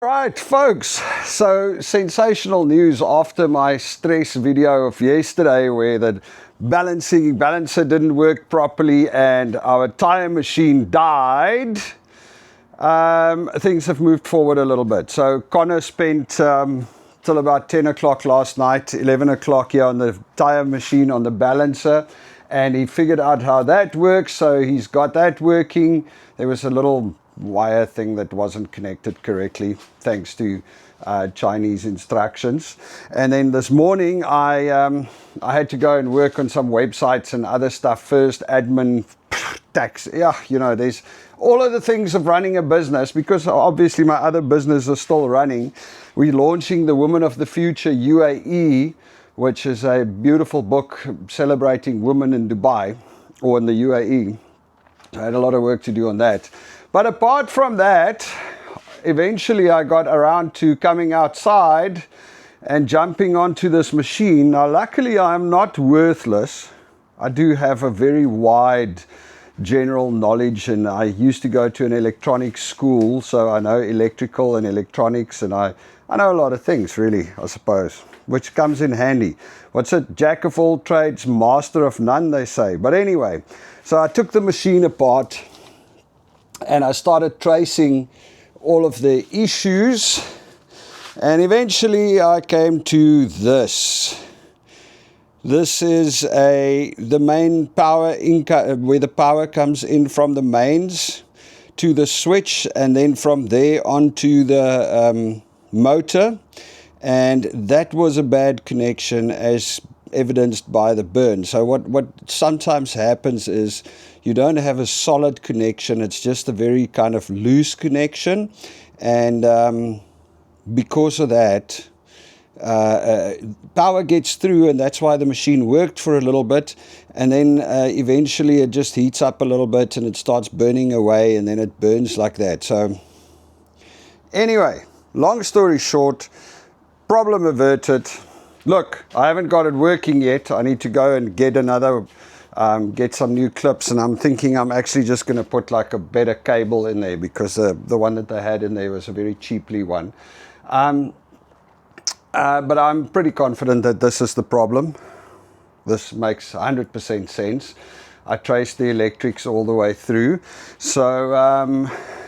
Right, folks, so sensational news after my stress video of yesterday where the balancer didn't work properly and our tire machine died. Things have moved forward a little bit. So Connor spent till about 10 o'clock last night, 11 o'clock here on the tire machine on the balancer, and he figured out how that works. So he's got that working. There was a little wire thing that wasn't connected correctly thanks to Chinese instructions. And then this morning I had to go and work on some websites and other stuff first, admin, tax, yeah, you know, there's all of the things of running a business, because obviously my other business is still running. We're launching the Women of the Future UAE, which is a beautiful book celebrating women in Dubai or in the UAE. I had a lot of work to do on that. But apart from that, eventually I got around to coming outside and jumping onto this machine. Now, luckily I'm not worthless. I do have a very wide general knowledge, and I used to go to an electronics school, so I know electrical and electronics, and I know a lot of things, really, I suppose, which comes in handy. What's it? Jack of all trades, master of none, they say. But anyway, so I took the machine apart and I started tracing all of the issues, and eventually I came to this. This is the main power where the power comes in from the mains to the switch, and then from there onto the motor, and that was a bad connection as evidenced by the burn. So what sometimes happens is you don't have a solid connection, it's just a very kind of loose connection, and because of that power gets through, and that's why the machine worked for a little bit, and then eventually it just heats up a little bit and it starts burning away, and then it burns like that. So anyway, long story short, problem averted. Look, I haven't got it working yet. I need to go and get another, get some new clips, and I'm thinking I'm actually just going to put like a better cable in there, because the one that they had in there was a very cheaply one. But I'm pretty confident that this is the problem. This makes 100% sense. I traced the electrics all the way through. So,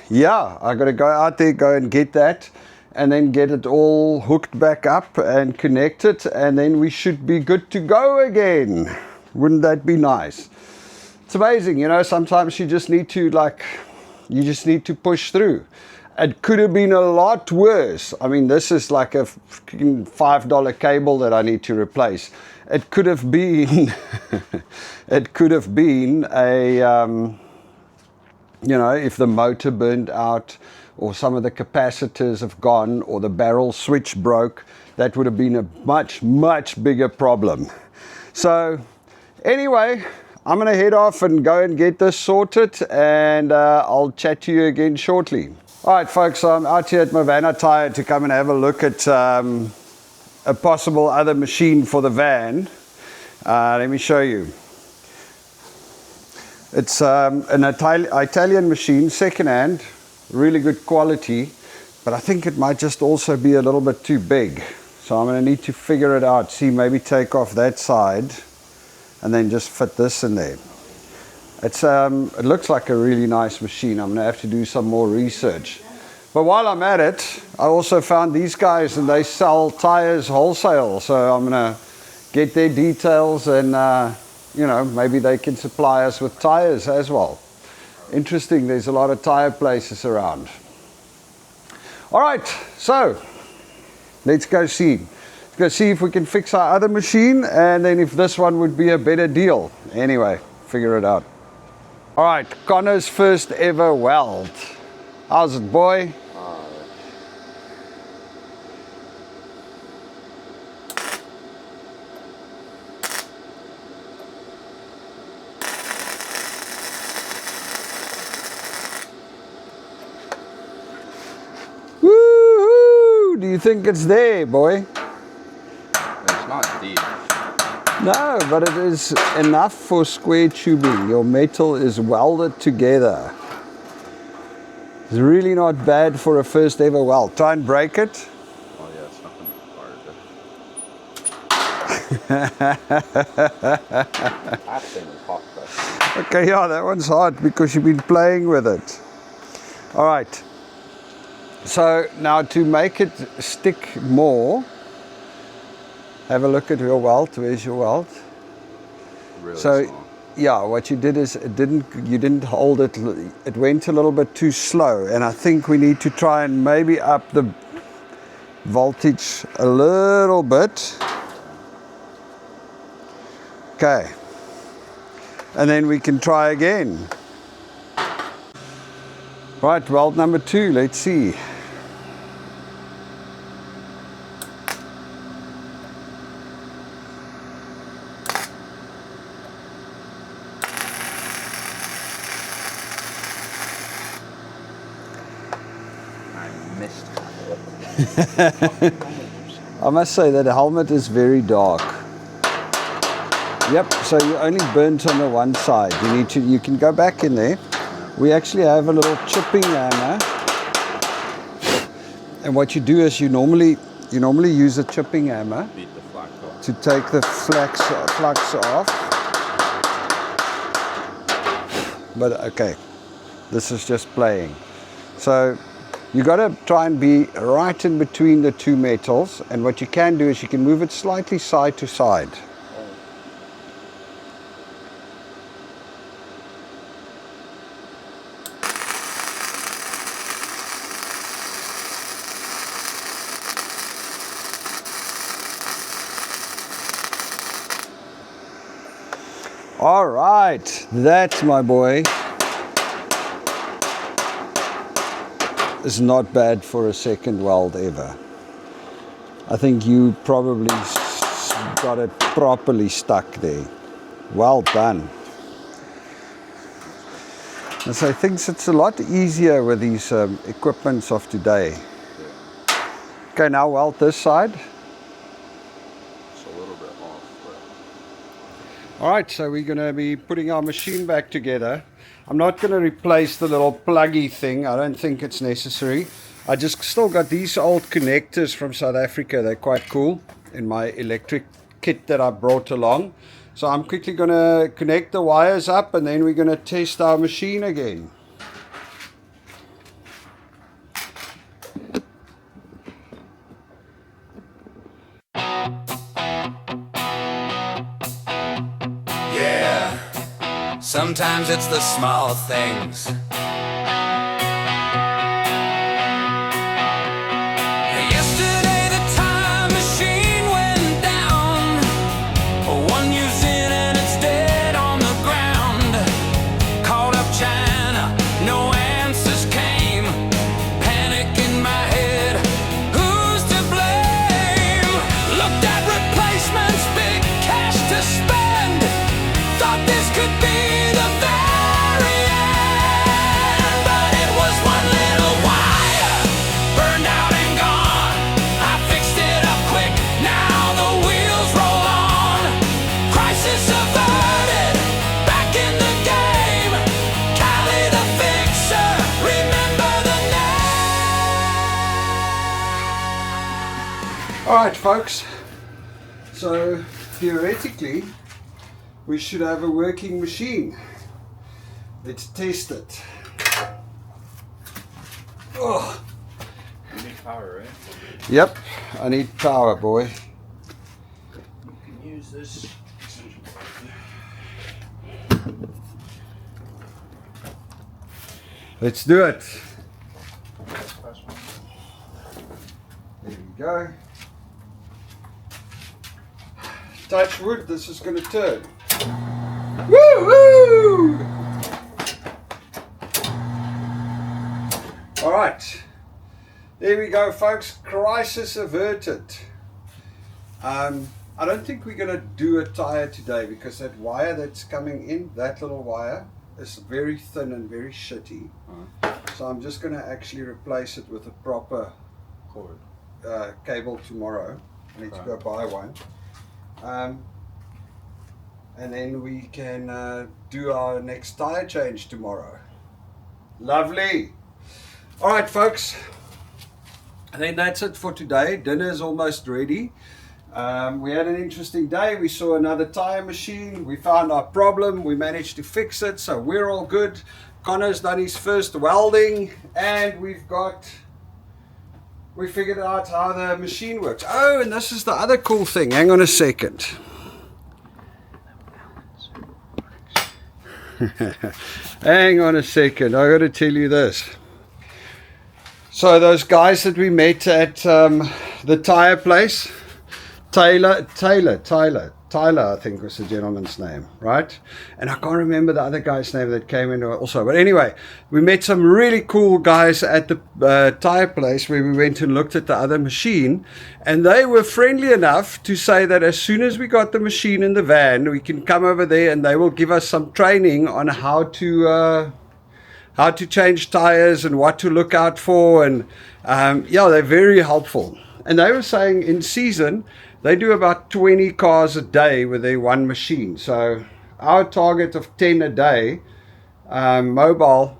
yeah, I got to go out there, go and get that, and then get it all hooked back up and connected, and then we should be good to go again. Wouldn't that be nice? It's amazing, you know, sometimes you just need to push through. It could have been a lot worse. I mean, this is like a $5 cable that I need to replace. It could have been, it could have been a, you know, if the motor burned out, or some of the capacitors have gone, or the barrel switch broke, that would have been a much, much bigger problem. So anyway, I'm going to head off and go and get this sorted, and I'll chat to you again shortly. All right, folks, so I'm out here at Mavana Tire to come and have a look at a possible other machine for the van. Let me show you. It's an Italian machine, second-hand, really good quality, but I think it might just also be a little bit too big. So I'm going to need to figure it out, see, maybe take off that side and then just fit this in there. It's it looks like a really nice machine. I'm going to have to do some more research. But while I'm at it, I also found these guys, and they sell tires wholesale. So I'm going to get their details, and you know, maybe they can supply us with tires as well. Interesting, there's a lot of tire places around. All right, so let's go see. Let's go see if we can fix our other machine, and then if this one would be a better deal. Anyway, figure it out. All right, Connor's first ever weld. How's it, boy? Woo-hoo! Do you think it's there, boy? It's not deep. No, but it is enough for square tubing. Your metal is welded together. It's really not bad for a first ever weld. Try and break it. Oh yeah, it's nothing hard. That thing is hot though. Okay, yeah, that one's hard because you've been playing with it. All right. So now to make it stick more, have a look at your weld. Where's your weld? Really So, small. yeah, what you did is you didn't hold it. It went a little bit too slow, and I think we need to try and maybe up the voltage a little bit. Okay, and then we can try again. Right, weld number 2. Let's see. I must say that the helmet is very dark. Yep, so you only burnt on the one side. You can go back in there. We actually have a little chipping hammer. And what you do is you normally use a chipping hammer Beat the flux off. to take the flux off. But okay, this is just playing. So you got to try and be right in between the two metals, and what you can do is you can move it slightly side to side. All right, that's my boy. It's not bad for a second weld ever. I think you probably got it properly stuck there. Well done. And so I think it's a lot easier with these equipments of today. Okay, now weld this side. It's a little bit off, but All right, so we're going to be putting our machine back together. I'm not going to replace the little pluggy thing. I don't think it's necessary. I just still got these old connectors from South Africa. They're quite cool in my electric kit that I brought along. So I'm quickly going to connect the wires up, and then we're going to test our machine again. Sometimes it's the small things. Yesterday the time machine went down. One year's in and it's dead on the ground. Called up China, no answers came. Panic in my head, who's to blame? Looked at replacements, big cash to spend. Thought this could be All right, folks. So theoretically, we should have a working machine. Let's test it. Oh. you need power, right? Yep, I need power, boy. You can use this. Let's do it. There we go. Touch wood, this is going to turn. Woo woo! All right. There we go, folks. Crisis averted. I don't think we're going to do a tire today because that wire that's coming in, that little wire, is very thin and very shitty. So I'm just going to actually replace it with a proper Cord. Cable tomorrow. I need to go buy one. And then we can do our next tire change tomorrow. Lovely. All right, folks. I think that's it for today. Dinner is almost ready. We had an interesting day. We saw another tire machine. We found our problem. We managed to fix it, so we're all good. Connor's done his first welding, and we figured out how the machine works. Oh, and this is the other cool thing. Hang on a second. Hang on a second. I got to tell you this. So those guys that we met at the tire place, Tyler, I think was the gentleman's name, right? And I can't remember the other guy's name that came in also. But anyway, we met some really cool guys at the tire place where we went and looked at the other machine. And they were friendly enough to say that as soon as we got the machine in the van, we can come over there and they will give us some training on how to change tires and what to look out for. And yeah, they're very helpful. And they were saying in season, they do about 20 cars a day with their one machine. So our target of 10 a day, mobile,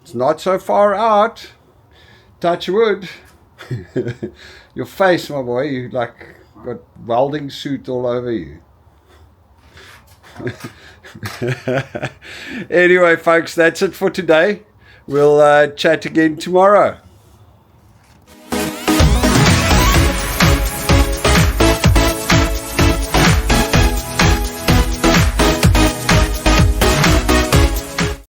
it's not so far out. Touch wood. Your face, my boy, you like got welding suit all over you. Anyway, folks, that's it for today. We'll chat again tomorrow.